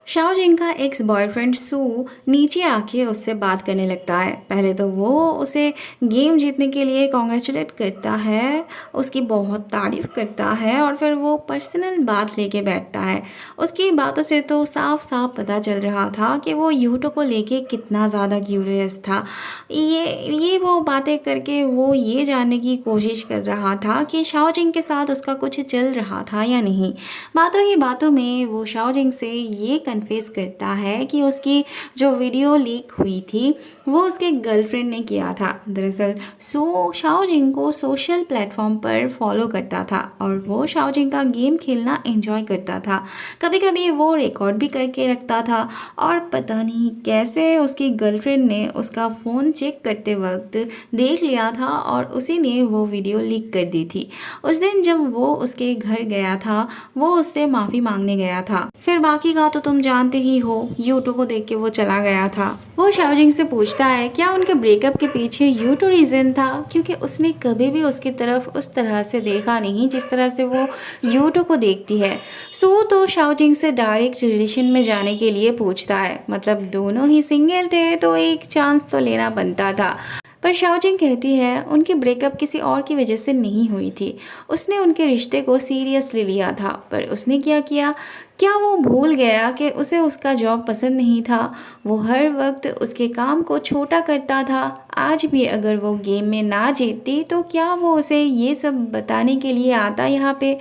शाओजिंग का ex boyfriend सू नीचे आके उससे बात करने लगता है। पहले तो वो उसे गेम जीतने के लिए कॉन्ग्रेचुलेट करता है, उसकी बहुत तारीफ करता है और फिर वो पर्सनल बात लेके बैठता है। उसकी बातों से तो साफ साफ पता चल रहा था कि वो यूटो को लेके कितना ज़्यादा क्यूरियस था। ये वो बातें करके वो ये जानने की कोशिश कर रहा था कि शाओजिंग के साथ उसका कुछ चल रहा था या नहीं। बातों ही बातों में वो शाओजिंग से ये कन्फेस करता है कि उसकी जो वीडियो लीक हुई थी वो उसके गर्लफ्रेंड ने किया था। दरअसल सो शाओजिंग को सोशल प्लेटफॉर्म पर फॉलो करता था और वो शाओजिंग का गेम खेलना एंजॉय करता था। कभी कभी वो रिकॉर्ड भी करके रखता था और पता नहीं कैसे उसकी गर्लफ्रेंड ने उसका फ़ोन चेक करते वक्त देख लिया था और उसी ने वो वीडियो लीक कर दी थी। उस दिन जब वो उसके घर गया था वो उससे माफ़ी मांगने गया था। फिर बाकी का तो तुम जानते ही हो, यूटो को देख के वो चला गया था। वो शाओजिंग से पूछता है क्या उनके ब्रेकअप के पीछे यूटो रीज़न था, क्योंकि उसने कभी भी उसकी तरफ उस तरह से देखा नहीं जिस तरह से वो यूटो को देखती है। सो तो शाओजिंग से डायरेक्ट रिलेशन में जाने के लिए पूछता है, मतलब दोनों ही सिंगल थे तो एक चांस तो लेना बनता था। पर शाओजिंग कहती है उनकी ब्रेकअप किसी और की वजह से नहीं हुई थी, उसने उनके रिश्ते को सीरियसली लिया था। पर उसने क्या किया, क्या वो भूल गया कि उसे उसका जॉब पसंद नहीं था। वो हर वक्त उसके काम को छोटा करता था। आज भी अगर वो गेम में ना जीतती तो क्या वो उसे ये सब बताने के लिए आता यहाँ पे।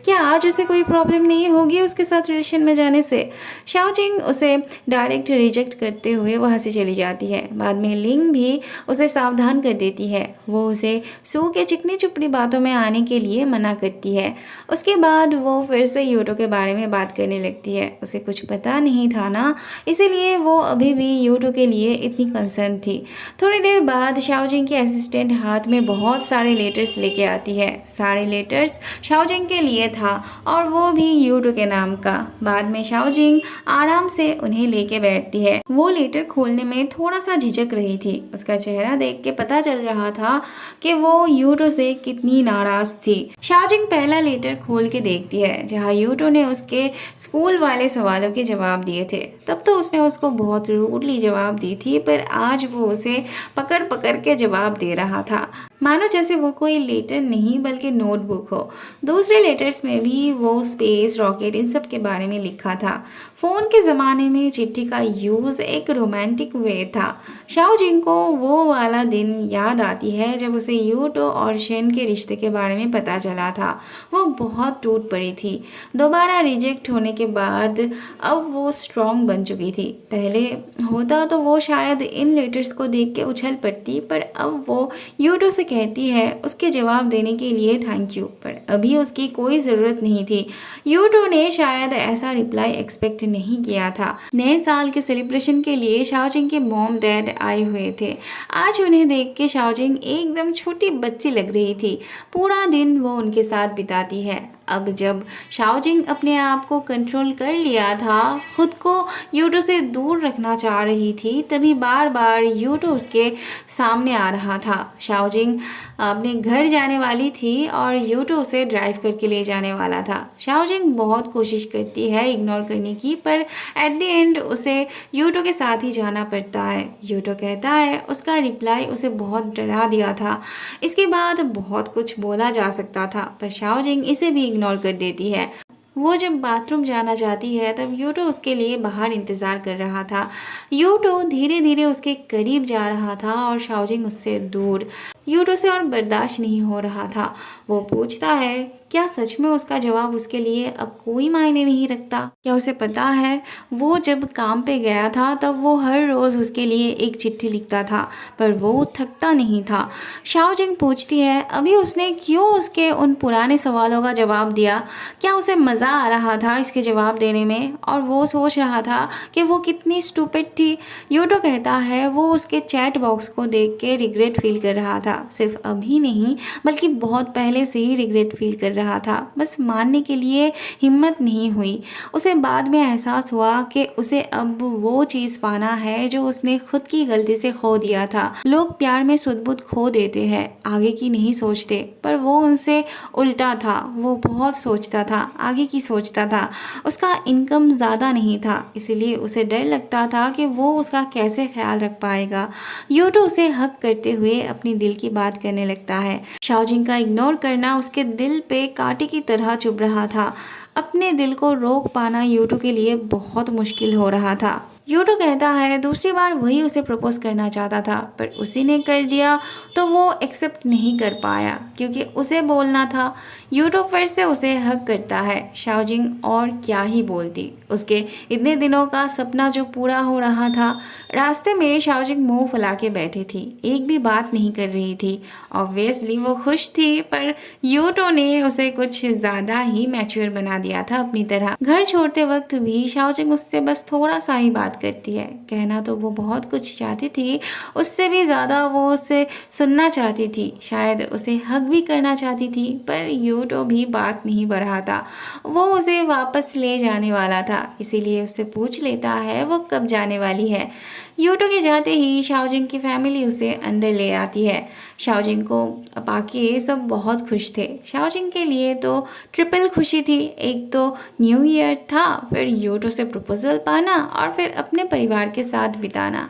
क्या आज उसे कोई प्रॉब्लम नहीं होगी उसके साथ रिलेशन में जाने से। शाओजिंग उसे डायरेक्ट रिजेक्ट करते हुए वहाँ से चली जाती है। बाद में लिंग भी उसे सावधान कर देती है। वो उसे सू के चिकनी चुपड़ी बातों में आने के लिए मना करती है। उसके बाद वो फिर से यूटो के बारे में बात करने लगती है। उसे कुछ पता नहीं था ना, इसीलिए वो अभी भी यूटो के लिए इतनी कंसर्न थी। थोड़ी देर बाद शाओजिंग की असिस्टेंट हाथ में बहुत सारे लेटर्स लेके आती है। सारे लेटर्स शाओजिंग के लिए था और वो भी यूटो के नाम का। बाद में शाओजिंग आराम से उन्हें लेके बैठती है। वो लेटर खोलने में थोड़ा सा झिझक रही थी। उसका चेहरा देख के पता चल रहा था कि वो यूटो से कितनी नाराज थी। शाओजिंग पहला लेटर खोल के देखती है जहाँ यूटो ने उसके स्कूल वाले सवालों के जवाब दिए थे। तब तो उसने उसको बहुत रूडली जवाब दी थी, पर आज वो उसे पकड़ पकड़ के जवाब दे रहा था, मानो जैसे वो कोई लेटर नहीं बल्कि नोटबुक हो। दूसरे लेटर्स में भी वो स्पेस, रॉकेट, इन सब के बारे में लिखा था। फ़ोन के ज़माने में चिट्ठी का यूज़ एक रोमांटिक वे था। शाओजिंग को वो वाला दिन याद आती है जब उसे यूटो और शेन के रिश्ते के बारे में पता चला था। वो बहुत टूट पड़ी थी। दोबारा रिजेक्ट होने के बाद अब वो स्ट्रॉन्ग बन चुकी थी। पहले होता तो वो शायद इन लेटर्स को देख के उछल पड़ती, पर अब वो यूटो से कहती है उसके जवाब देने के लिए थैंक यू, पर अभी उसकी कोई ज़रूरत नहीं थी। यूटो ने शायद ऐसा रिप्लाई एक्सपेक्ट नहीं किया था। नए साल के सेलिब्रेशन के लिए शाओजिंग के मॉम डैड आए हुए थे। आज उन्हें देख के शाओजिंग एकदम छोटी बच्ची लग रही थी। पूरा दिन वो उनके साथ बिताती है। अब जब शाओजिंग अपने आप को कंट्रोल कर लिया था, खुद को यूटो से दूर रखना चाह रही थी, तभी बार बार यूटो उसके सामने आ रहा था। शाओजिंग अपने घर जाने वाली थी और यूटो उसे ड्राइव करके ले जाने वाला था। शाओजिंग बहुत कोशिश करती है इग्नोर करने की, पर एट द एंड उसे यूटो के साथ ही जाना पड़ता है। यूटो कहता है उसका रिप्लाई उसे बहुत डरा दिया था। इसके बाद बहुत कुछ बोला जा सकता था, पर शाओजिंग इसे भी इग्नोर कर देती है। वो जब बाथरूम जाना चाहती है तब यूटो उसके लिए बाहर इंतज़ार कर रहा था। यूटो धीरे धीरे उसके करीब जा रहा था और शाओजिंग उससे दूर। यूटो से और बर्दाश्त नहीं हो रहा था। वो पूछता है क्या सच में उसका जवाब उसके लिए अब कोई मायने नहीं रखता। क्या उसे पता है वो जब काम पे गया था तब वो हर रोज़ उसके लिए एक चिट्ठी लिखता था, पर वो थकता नहीं था। शाओजिंग पूछती है अभी उसने क्यों उसके उन पुराने सवालों का जवाब दिया। क्या उसे मज़ा आ रहा था इसके जवाब देने में, और वो सोच रहा था कि वो कितनी स्टूपिड थी। यूटो कहता है वो उसके चैट बॉक्स को देख के रिग्रेट फील कर रहा था। सिर्फ अभी नहीं बल्कि बहुत पहले से ही रिग्रेट फील कर रहा था, बस मानने के लिए हिम्मत नहीं हुई। उसे बाद में एहसास हुआ कि उसे अब वो चीज़ पाना है जो उसने खुद की गलती से खो दिया था। लोग प्यार में सुध-बुध खो देते हैं, आगे की नहीं सोचते, पर वो उनसे उल्टा था। वो बहुत सोचता था, आगे की सोचता था। उसका इनकम ज़्यादा नहीं था, इसीलिए उसे डर लगता था कि वो उसका कैसे ख्याल रख पाएगा। यूटो उसे हक करते हुए अपनी दिल की बात करने लगता है। शाओजिंग का इग्नोर करना उसके दिल पे कांटे की तरह चुभ रहा था। अपने दिल को रोक पाना यूटो के लिए बहुत मुश्किल हो रहा था। यूटो कहता है दूसरी बार वही उसे प्रपोज करना चाहता था, पर उसी ने कर दिया तो वो एक्सेप्ट नहीं कर पाया क्योंकि उसे बोलना था। यूटो फिर से उसे हक करता है। शाओजिंग और क्या ही बोलती, उसके इतने दिनों का सपना जो पूरा हो रहा था। रास्ते में शाओजिंग मुंह फुला के बैठी थी, एक भी बात नहीं कर रही थी। ऑब्वियसली वो खुश थी, पर यूटो ने उसे कुछ ज़्यादा ही मैच्योर बना दिया था अपनी तरह। घर छोड़ते वक्त भी शाओजिंग उससे बस थोड़ा सा ही बात करती है। कहना तो वो बहुत कुछ चाहती थी, उससे भी ज़्यादा वो उसे सुनना चाहती थी, शायद उसे हग भी करना चाहती थी, पर यूटो भी बात नहीं बढ़ाता। वो उसे वापस ले जाने वाला था, इसीलिए उससे पूछ लेता है वो कब जाने वाली है। यूटो के जाते ही शाओजिंग की फैमिली उसे अंदर ले आती है। शाओजिंग को पाके सब बहुत खुश थे। शाओजिंग के लिए तो ट्रिपल खुशी थी, एक तो न्यू ईयर था, फिर यूटो से प्रपोजल पाना और फिर अपने परिवार के साथ बिताना।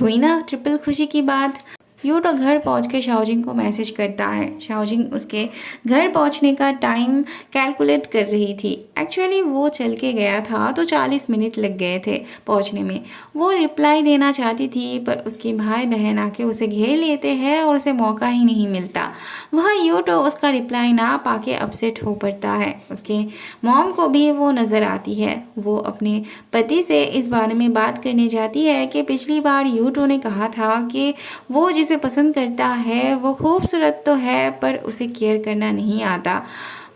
हुई ना ट्रिपल खुशी की बात। यूटो घर पहुंच के शाओजिंग को मैसेज करता है। शाओजिंग उसके घर पहुंचने का टाइम कैलकुलेट कर रही थी। एक्चुअली वो चल के गया था तो 40 मिनट लग गए थे पहुंचने में। वो रिप्लाई देना चाहती थी, पर उसके भाई बहन आके उसे घेर लेते हैं और उसे मौका ही नहीं मिलता। वहाँ यूटो उसका रिप्लाई ना पाके अपसेट हो पड़ता है। उसके मॉम को भी वो नज़र आती है। वो अपने पति से इस बारे में बात करने जाती है कि पिछली बार यूटो ने कहा था कि वो जिसे पसंद करता है वो खूबसूरत तो है, पर उसे केयर करना नहीं आता।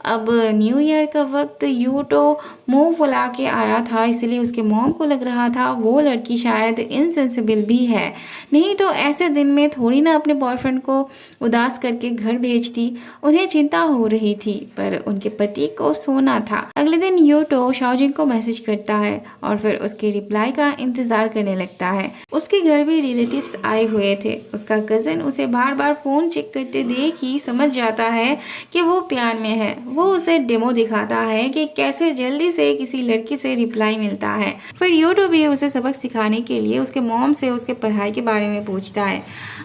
अब न्यू ईयर का वक्त यूटो मुंह फुला के आया था, इसलिए उसके मॉम को लग रहा था वो लड़की शायद इनसेंसिबल भी है, नहीं तो ऐसे दिन में थोड़ी ना अपने बॉयफ्रेंड को उदास करके घर भेजती। उन्हें चिंता हो रही थी, पर उनके पति को सोना था। अगले दिन यूटो शाओजिंग को मैसेज करता है और फिर उसके रिप्लाई का इंतजार करने लगता है। उसके घर भी रिलेटिव्स आए हुए थे। उसका कजिन उसे बार बार फोन चेक करते देख ही समझ जाता है कि वो प्यार में है। वो उसे डेमो दिखाता है कि कैसे जल्दी से किसी लड़की से रिप्लाई मिलता है। फिर यूटो भी उसे सबक सिखाने के लिए उसके मॉम से उसके पढ़ाई के बारे में पूछता है।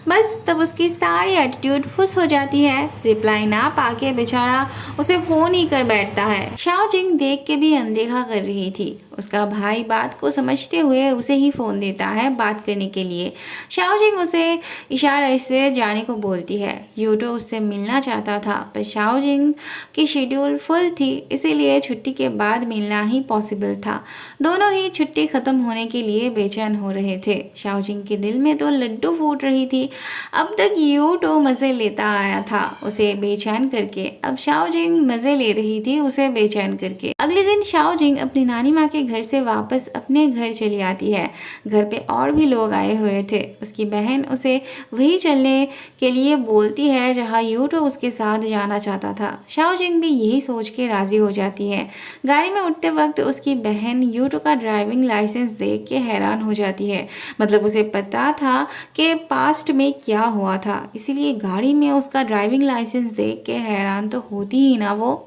बस तब उसकी सारी एटीट्यूड फुस हो जाती है। रिप्लाई ना पाके बेचारा उसे फोन ही कर बैठता है। शाओजिंग देख के भी अनदेखा कर रही थी। उसका भाई बात को समझते हुए उसे ही फोन देता है बात करने के लिए। शाओजिंग उसे इशारा से जाने को बोलती है। यूटो उससे मिलना चाहता था, पर शाओजिंग की शेड्यूल फुल थी, इसीलिए छुट्टी के बाद मिलना ही पॉसिबल था। दोनों ही छुट्टी खत्म होने के लिए बेचैन हो रहे थे। शाओजिंग के दिल में तो लड्डू फूट रही थी। अब तक यूटो मजे लेता आया था उसे बेचैन करके, अब शाओजिंग मजे ले रही थी उसे बेचैन करके। अगले दिन शाओजिंग अपनी नानी माँ के घर से वापस अपने घर चली आती है। घर पे और भी लोग आए हुए थे। उसकी बहन उसे वही चलने के लिए बोलती है जहाँ यूटो उसके साथ जाना चाहता था। शाओजिंग भी यही सोच के राजी हो जाती है। गाड़ी में उठते वक्त उसकी बहन यूटो का ड्राइविंग लाइसेंस देख के हैरान हो जाती है। मतलब उसे पता था कि पास्ट में क्या हुआ था, इसीलिए गाड़ी में उसका ड्राइविंग लाइसेंस देख के हैरान तो होती ही ना वो।